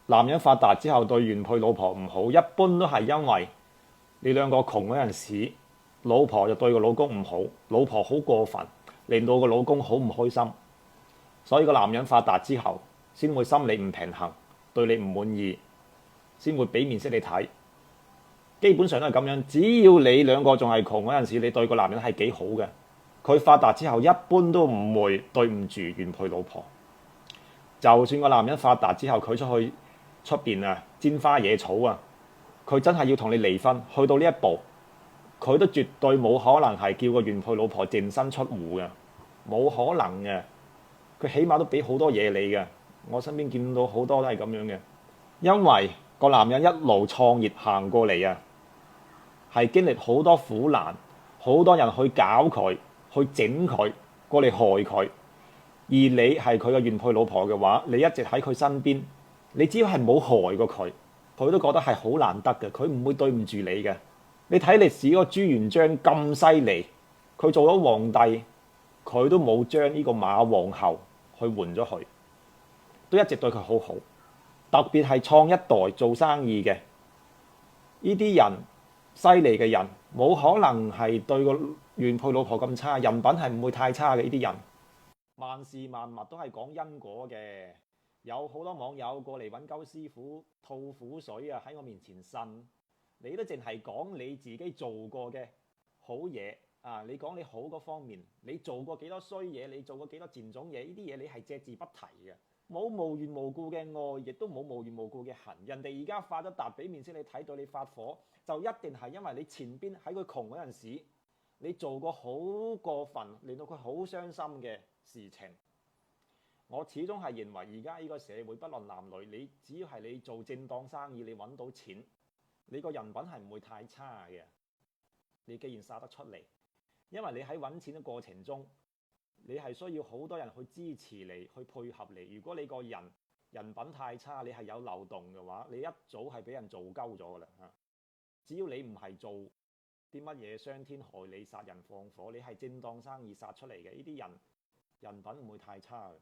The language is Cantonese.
男人發達之後對原配老婆唔好，一般都係因為你兩個窮嗰陣時，老婆就對個老公唔好，老婆好過分，令到個老公好唔開心，所以個男人發達之後先會心理唔平衡，對你唔滿意，先會俾面色你睇。基本上都係咁樣，只要你兩個仲係窮嗰陣時，你對個男人係幾好嘅，佢發達之後一般都唔會對唔住原配老婆。就算個男人發達之後，佢出去出邊啊拈花惹草啊，佢真係要同你離婚，去到呢一步，佢都絕對冇可能係叫個原配老婆淨身出戶嘅，冇可能嘅。佢起碼都俾好多嘢你嘅，我身邊見到好多都係咁樣嘅，因為個男人一路創業行過嚟啊，係經歷好多苦難，好多人去搞佢，去整佢，過嚟害佢。而你係佢嘅原配老婆嘅話，你一直喺佢身邊，你只要係冇害過佢，佢都覺得係好難得嘅，佢唔會對唔住你嘅。你睇歷史嗰個朱元璋咁犀利，佢做咗皇帝，佢都冇將呢個馬皇后去換咗佢，都一直對佢好好。特別係創一代做生意嘅呢啲人，犀利嘅人，冇可能係對個原配老婆咁差，人品係唔會太差嘅呢啲人。萬事萬物都係講因果嘅，有好多網友過嚟揾鳩師傅吐苦水啊，喺我面前呻，你都淨係講你自己做過嘅好嘢啊！你講你好嗰方面，你做過幾多衰嘢，你做過幾多賤種嘢，呢啲嘢你係隻字不提嘅，冇無緣無故嘅愛，亦都冇無緣無故嘅恨。人哋而家發咗達，俾面色你睇到你發火，就一定係因為你前邊喺佢窮嗰陣時，你做過好過分，令到佢好傷心嘅事情。我始終係認為而家呢個社會不論男女，你只要係你做正當生意，你揾到錢，你個人品係唔會太差嘅。你既然殺得出嚟，因為你喺揾錢嘅過程中，你係需要好多人去支持你，去配合你。如果你個人品太差，你係有漏洞嘅話，你一早係俾人做鳩咗噶啦。只要你唔係做啲乜嘢傷天害理、殺人放火，你係正當生意殺出嚟嘅，呢啲人品唔會太差嘅。